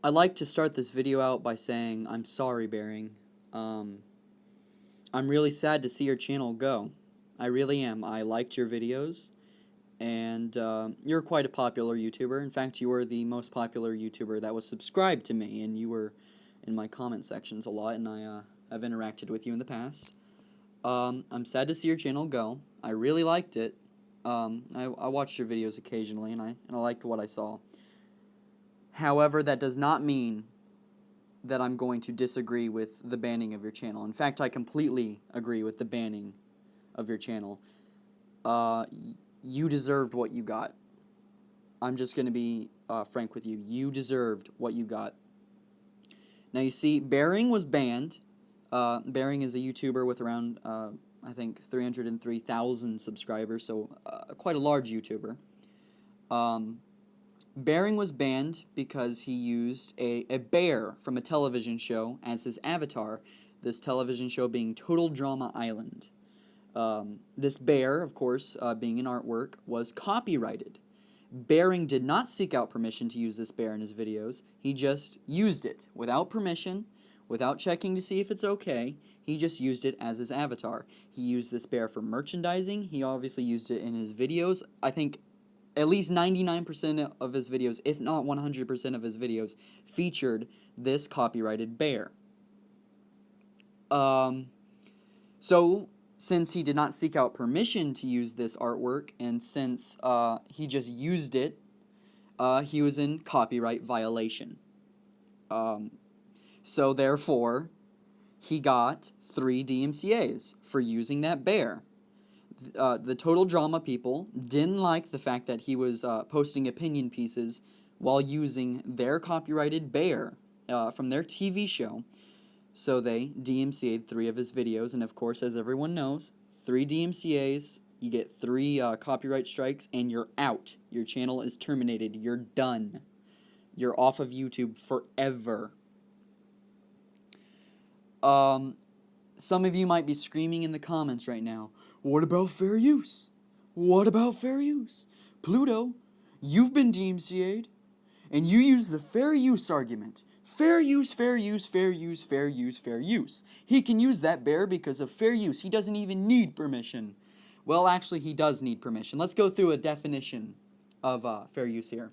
I'd like to start this video out by saying I'm sorry, Bearing. I'm really sad to see your channel go. I really am. I liked your videos, and you're quite a popular YouTuber. In fact, you were the most popular YouTuber that was subscribed to me, and you were in my comment sections a lot, and I have interacted with you in the past. I'm sad to see your channel go. I really liked it. I watched your videos occasionally, and I liked what I saw. However, that does not mean that I'm going to disagree with the banning of your channel. In fact, I completely agree with the banning of your channel. You deserved what you got. I'm just going to be frank with you. You deserved what you got. Now, you see, Bearing was banned. Bearing is a YouTuber with around, I think, 303,000 subscribers, so quite a large YouTuber. Bearing was banned because he used a bear from a television show as his avatar, this television show being Total Drama Island. This bear, of course, being an artwork, was copyrighted. Bearing did not seek out permission to use this bear in his videos. He just used it without permission, without checking to see if it's okay. He just used it as his avatar. He used this bear for merchandising. He obviously used it in his videos. I think at least 99% of his videos, if not 100% of his videos, featured this copyrighted bear. So, since he did not seek out permission to use this artwork, and since he just used it, he was in copyright violation. So, therefore, he got 3 DMCAs for using that bear. The Total Drama people didn't like the fact that he was posting opinion pieces while using their copyrighted bear from their TV show. So they DMCA'd 3 of his videos, and of course, as everyone knows, 3 DMCAs, you get 3 copyright strikes, and you're out. Your channel is terminated. You're done. You're off of YouTube forever. Some of you might be screaming in the comments right now, what about fair use? What about fair use? Pluto, you've been DMCA'd, and you use the fair use argument. Fair use, fair use, fair use, fair use, fair use. He can use that bear because of fair use. He doesn't even need permission. Well, actually, he does need permission. Let's go through a definition of fair use here.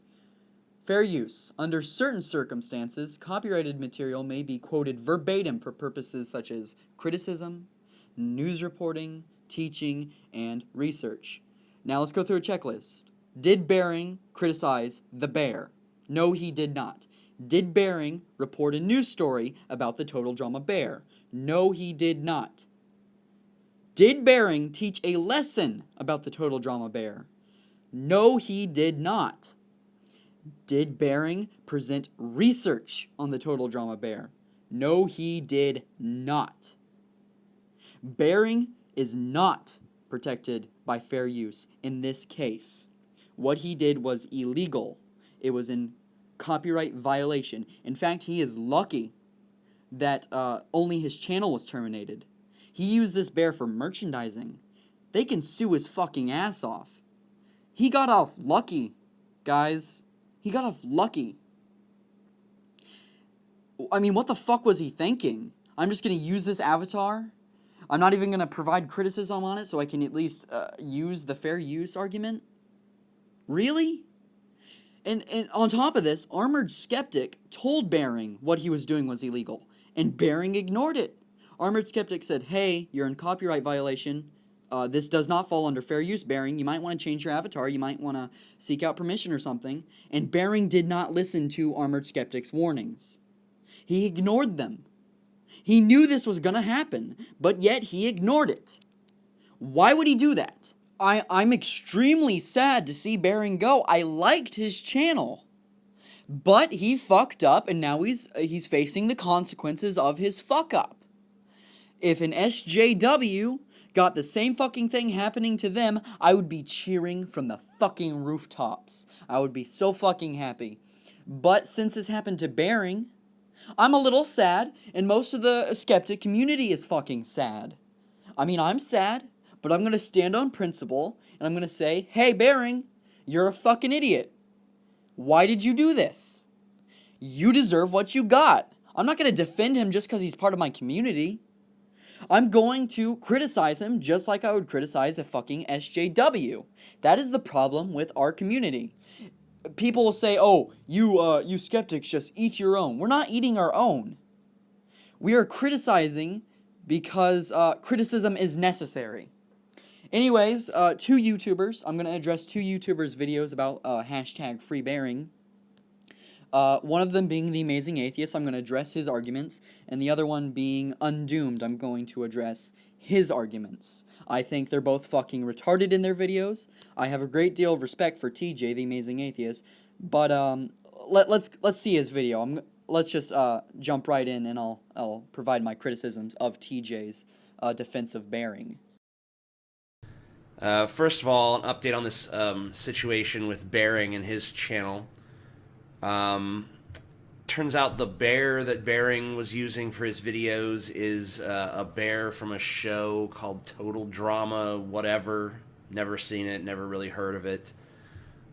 Fair use. Under certain circumstances, copyrighted material may be quoted verbatim for purposes such as criticism, news reporting, teaching, and research. Now let's go through a checklist. Did Bearing criticize the bear? No, he did not. Did Bearing report a news story about the Total Drama bear? No, he did not. Did Bearing teach a lesson about the Total Drama bear? No, he did not. Did Bearing present research on the Total Drama bear? No, he did not. Bearing is not protected by fair use in this case. What he did was illegal. It was in copyright violation. In fact, he is lucky that only his channel was terminated. He used this bear for merchandising. They can sue his fucking ass off. He got off lucky, guys. He got off lucky. I mean, what the fuck was he thinking? I'm just going to use this avatar? I'm not even going to provide criticism on it so I can at least use the fair use argument? Really? And on top of this, Armored Skeptic told Bearing what he was doing was illegal, and Bearing ignored it. Armored Skeptic said, hey, you're in copyright violation. This does not fall under fair use, Bearing. You might want to change your avatar. You might want to seek out permission or something. And Bearing did not listen to Armored Skeptic's warnings. He ignored them. He knew this was going to happen, but yet he ignored it. Why would he do that? I'm extremely sad to see Bearing go. I liked his channel. But he fucked up, and now he's facing the consequences of his fuck up. If an SJW got the same fucking thing happening to them, I would be cheering from the fucking rooftops. I would be so fucking happy. But since this happened to Bearing, I'm a little sad, and most of the skeptic community is fucking sad. I mean, I'm sad, but I'm going to stand on principle, and I'm going to say, hey, Bearing, you're a fucking idiot. Why did you do this? You deserve what you got. I'm not going to defend him just because he's part of my community. I'm going to criticize him just like I would criticize a fucking SJW. That is the problem with our community. People will say, oh, you skeptics just eat your own. We're not eating our own. We are criticizing because criticism is necessary. Anyways, two YouTubers. I'm going to address two YouTubers' videos about hashtag free bearing. One of them being the Amazing Atheist. I'm going to address his arguments. And the other one being Undoomed. I'm going to address his arguments. I think they're both fucking retarded in their videos. I have a great deal of respect for TJ, the Amazing Atheist. But let's see his video. Let's just jump right in, and I'll provide my criticisms of TJ's defensive bearing. First of all, an update on this situation with Bearing and his channel. Turns out the bear that Bearing was using for his videos is a bear from a show called Total Drama, whatever. Never seen it, never really heard of it.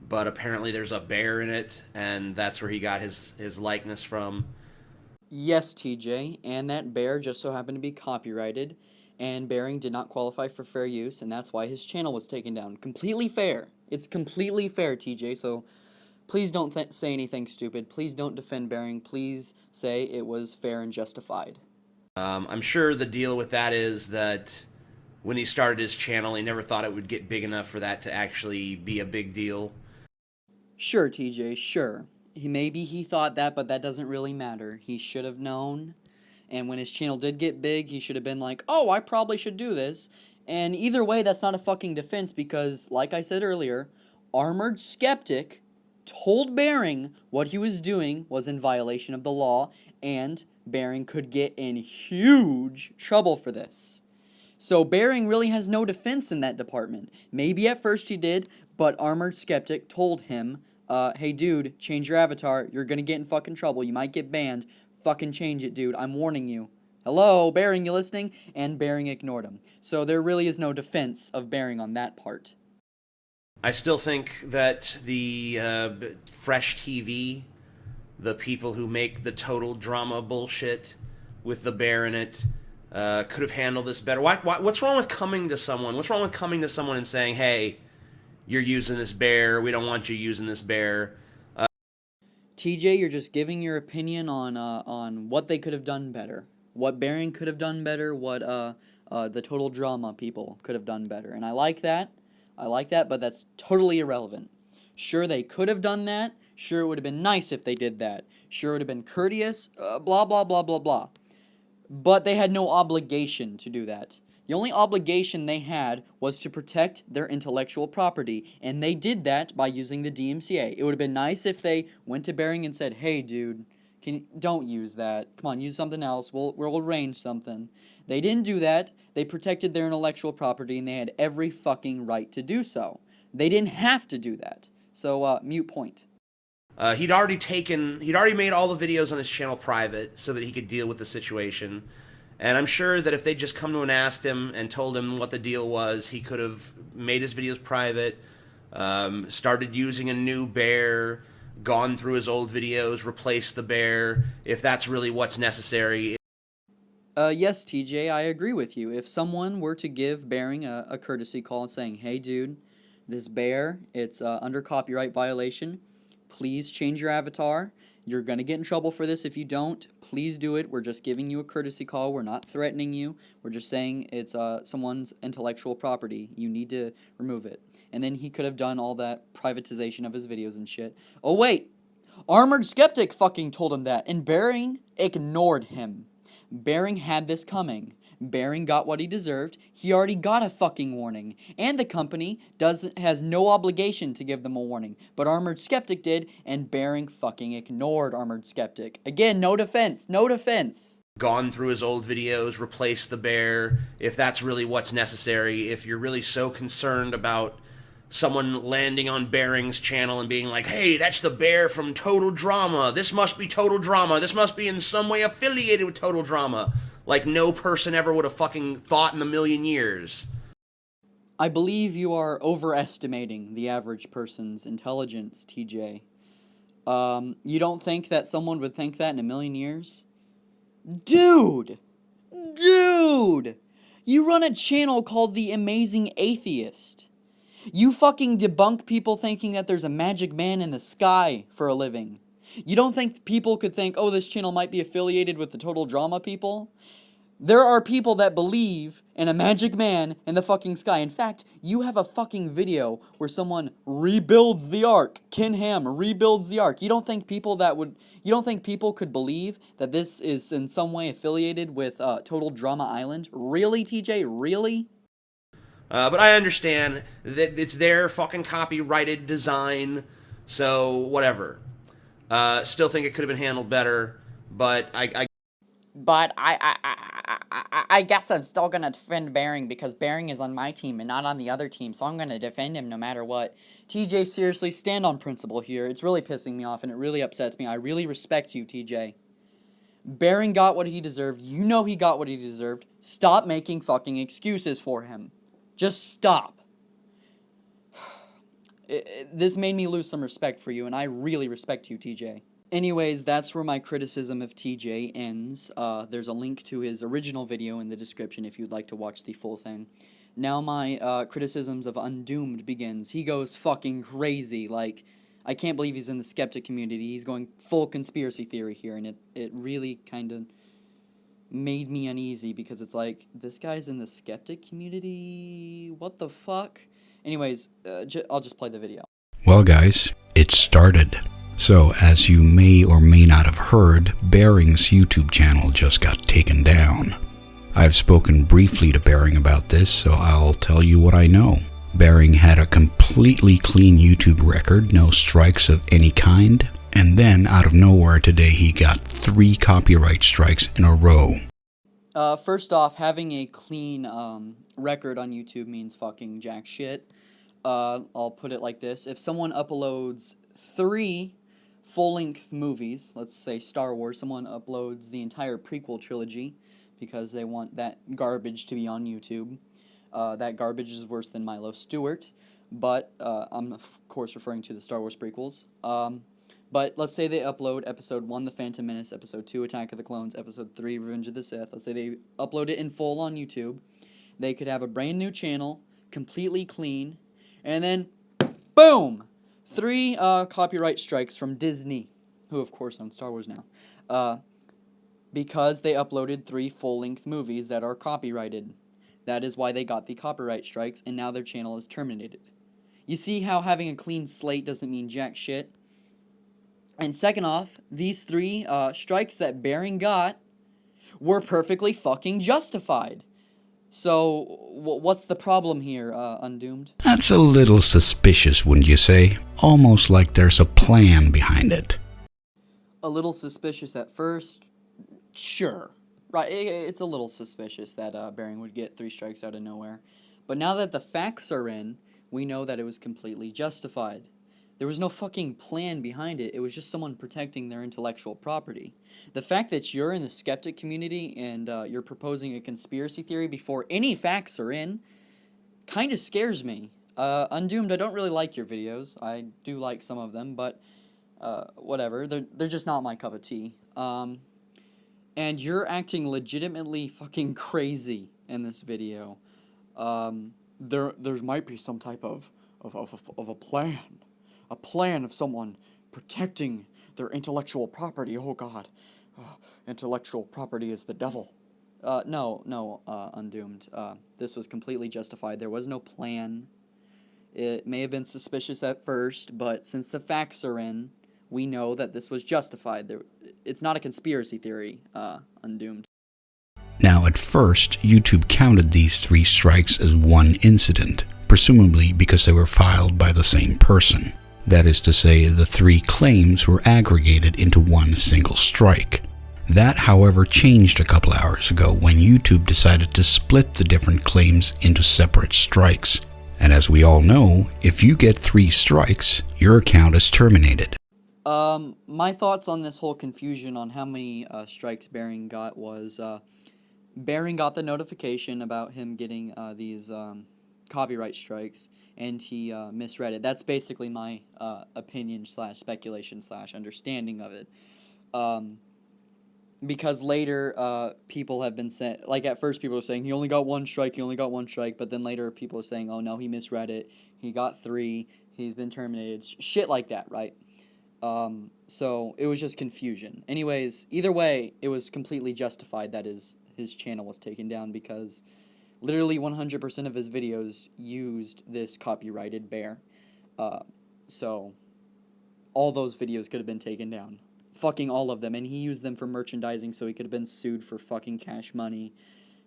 But apparently there's a bear in it, and that's where he got his likeness from. Yes, TJ, and that bear just so happened to be copyrighted, and Bearing did not qualify for fair use, and that's why his channel was taken down. Completely fair. It's completely fair, TJ, so please don't say anything stupid. Please don't defend Bearing. Please say it was fair and justified. I'm sure the deal with that is that when he started his channel, he never thought it would get big enough for that to actually be a big deal. Sure, TJ, sure. Maybe he thought that, but that doesn't really matter. He should have known. And when his channel did get big, he should have been like, oh, I probably should do this. And either way, that's not a fucking defense because, like I said earlier, Armored Skeptic told Bearing what he was doing was in violation of the law, and Bearing could get in huge trouble for this. So Bearing really has no defense in that department. Maybe at first he did, but Armored Skeptic told him, hey dude, change your avatar, you're gonna get in fucking trouble, you might get banned, fucking change it dude, I'm warning you. Hello, Bearing, you listening? And Bearing ignored him. So there really is no defense of Bearing on that part. I still think that the Fresh TV, the people who make the Total Drama bullshit with the bear in it, could have handled this better. What's wrong with coming to someone? What's wrong with coming to someone and saying, hey, you're using this bear, we don't want you using this bear? TJ, you're just giving your opinion on what they could have done better. What Bearing could have done better, what the Total Drama people could have done better. And I like that. But that's totally irrelevant. Sure, they could have done that. Sure, it would have been nice if they did that. Sure, it would have been courteous, blah, blah, blah, blah, blah. But they had no obligation to do that. The only obligation they had was to protect their intellectual property, and they did that by using the DMCA. It would have been nice if they went to Bearing and said, hey, dude, don't use that. Come on, use something else. We'll arrange something. They didn't do that. They protected their intellectual property, and they had every fucking right to do so. They didn't have to do that. So, mute point. He'd already made all the videos on his channel private so that he could deal with the situation. And I'm sure that if they'd just come to him and asked him and told him what the deal was, he could have made his videos private, started using a new bear, gone through his old videos, replaced the bear, if that's really what's necessary. Yes, TJ, I agree with you. If someone were to give Bearing a courtesy call saying, hey, dude, this bear, it's under copyright violation. Please change your avatar. You're going to get in trouble for this if you don't. Please do it. We're just giving you a courtesy call. We're not threatening you. We're just saying it's someone's intellectual property. You need to remove it. And then he could have done all that privatization of his videos and shit. Oh, wait. Armored Skeptic fucking told him that, and Bearing ignored him. Bearing had this coming. Bearing got what he deserved. He already got a fucking warning. And the company has no obligation to give them a warning. But Armored Skeptic did, and Bearing fucking ignored Armored Skeptic. Again, no defense. No defense. Gone through his old videos, replaced the bear, if that's really what's necessary. If you're really so concerned about someone landing on Bearing's channel and being like, hey, that's the bear from Total Drama. This must be Total Drama. This must be in some way affiliated with Total Drama. Like no person ever would have fucking thought in a million years. I believe you are overestimating the average person's intelligence, TJ. You don't think that someone would think that in a million years? Dude! Dude! You run a channel called The Amazing Atheist. You fucking debunk people thinking that there's a magic man in the sky for a living. You don't think people could think, oh, this channel might be affiliated with the Total Drama people? There are people that believe in a magic man in the fucking sky. In fact, you have a fucking video where someone rebuilds the ark. Ken Ham rebuilds the ark. You don't think people could believe that this is in some way affiliated with Total Drama Island? Really, TJ? Really? But I understand that it's their fucking copyrighted design, so whatever. Still think it could have been handled better, but I guess I'm still gonna defend Bering because Bering is on my team and not on the other team, so I'm gonna defend him no matter what. TJ, seriously, stand on principle here. It's really pissing me off and it really upsets me. I really respect you, TJ. Bering got what he deserved. You know he got what he deserved. Stop making fucking excuses for him. Just stop. This made me lose some respect for you, and I really respect you, TJ. Anyways, that's where my criticism of TJ ends. There's a link to his original video in the description if you'd like to watch the full thing. Now my criticisms of Undoomed begins. He goes fucking crazy. Like, I can't believe he's in the skeptic community. He's going full conspiracy theory here, and it really kind of made me uneasy because it's like, this guy's in the skeptic community? What the fuck? Anyways, I'll just play the video. Well, guys, it started. So, as you may or may not have heard, Bering's YouTube channel just got taken down. I've spoken briefly to Bering about this, so I'll tell you what I know. Bering had a completely clean YouTube record, no strikes of any kind, and then out of nowhere today he got 3 copyright strikes in a row. First off, having a clean record on YouTube means fucking jack shit. I'll put it like this. If someone uploads 3 full-length movies, let's say Star Wars, someone uploads the entire prequel trilogy because they want that garbage to be on YouTube. That garbage is worse than Milo Stewart, but I'm of course referring to the Star Wars prequels. But let's say they upload Episode 1, The Phantom Menace, Episode 2, Attack of the Clones, Episode 3, Revenge of the Sith. Let's say they upload it in full on YouTube. They could have a brand new channel, completely clean, and then, boom! 3 copyright strikes from Disney, who of course owns Star Wars now, because they uploaded 3 full-length movies that are copyrighted. That is why they got the copyright strikes, and now their channel is terminated. You see how having a clean slate doesn't mean jack shit? And second off, these 3 strikes that Bering got were perfectly fucking justified. So, what's the problem here, Undoomed? That's a little suspicious, wouldn't you say? Almost like there's a plan behind it. A little suspicious at first? Sure. Right, it's a little suspicious that Bering would get 3 strikes out of nowhere. But now that the facts are in, we know that it was completely justified. There was no fucking plan behind it. It was just someone protecting their intellectual property. The fact that you're in the skeptic community and you're proposing a conspiracy theory before any facts are in kind of scares me. Undoomed, I don't really like your videos. I do like some of them, but whatever. They're just not my cup of tea. And you're acting legitimately fucking crazy in this video. There might be some type of a plan. A plan of someone protecting their intellectual property. Oh, God. Intellectual property is the devil. No, Undoomed. This was completely justified. There was no plan. It may have been suspicious at first, but since the facts are in, we know that this was justified. It's not a conspiracy theory, Undoomed. Now, at first, YouTube counted these 3 strikes as one incident, presumably because they were filed by the same person. That is to say, the 3 claims were aggregated into one single strike. That, however, changed a couple hours ago when YouTube decided to split the different claims into separate strikes. And as we all know, if you get 3 strikes, your account is terminated. My thoughts on this whole confusion on how many strikes Bering got was, Bering got the notification about him getting these copyright strikes, and he misread it. That's basically my opinion / speculation / understanding of it. Because later people have been saying, like at first people were saying he only got 1 strike, but then later people are saying, oh no, he misread it, he got 3, he's been terminated, shit like that, right? So it was just confusion. Anyways, either way, it was completely justified that his channel was taken down, because literally 100% of his videos used this copyrighted bear. So all those videos could have been taken down. Fucking all of them. And he used them for merchandising, so he could have been sued for fucking cash money.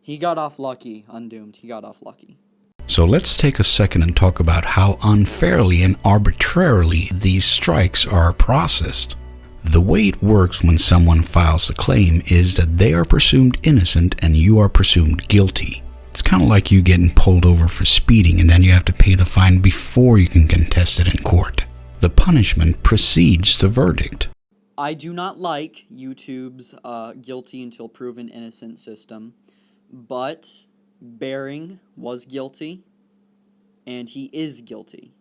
He got off lucky, Undoomed. He got off lucky. So let's take a second and talk about how unfairly and arbitrarily these strikes are processed. The way it works when someone files a claim is that they are presumed innocent and you are presumed guilty. It's kind of like you getting pulled over for speeding and then you have to pay the fine before you can contest it in court. The punishment precedes the verdict. I do not like YouTube's guilty until proven innocent system, but Bering was guilty, and he is guilty.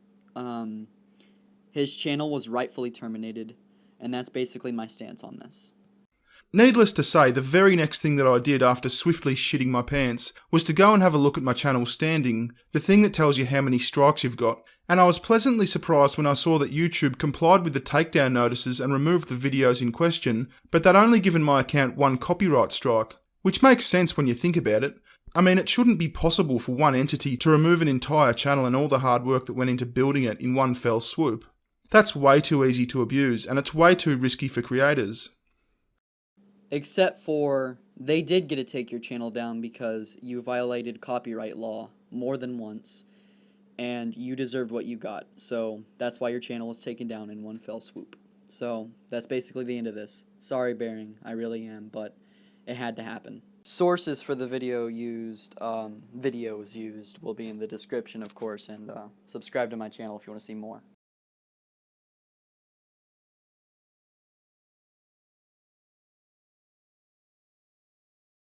His channel was rightfully terminated, and that's basically my stance on this. Needless to say, the very next thing that I did after swiftly shitting my pants was to go and have a look at my channel's standing, the thing that tells you how many strikes you've got, and I was pleasantly surprised when I saw that YouTube complied with the takedown notices and removed the videos in question, but they'd only given my account 1 copyright strike, which makes sense when you think about it. I mean, it shouldn't be possible for one entity to remove an entire channel and all the hard work that went into building it in one fell swoop. That's way too easy to abuse, and it's way too risky for creators. Except for, they did get to take your channel down because you violated copyright law more than once, and you deserved what you got. So that's why your channel was taken down in one fell swoop. So that's basically the end of this. Sorry, Bering, I really am, but it had to happen. Sources for the videos used will be in the description, of course, and subscribe to my channel if you want to see more.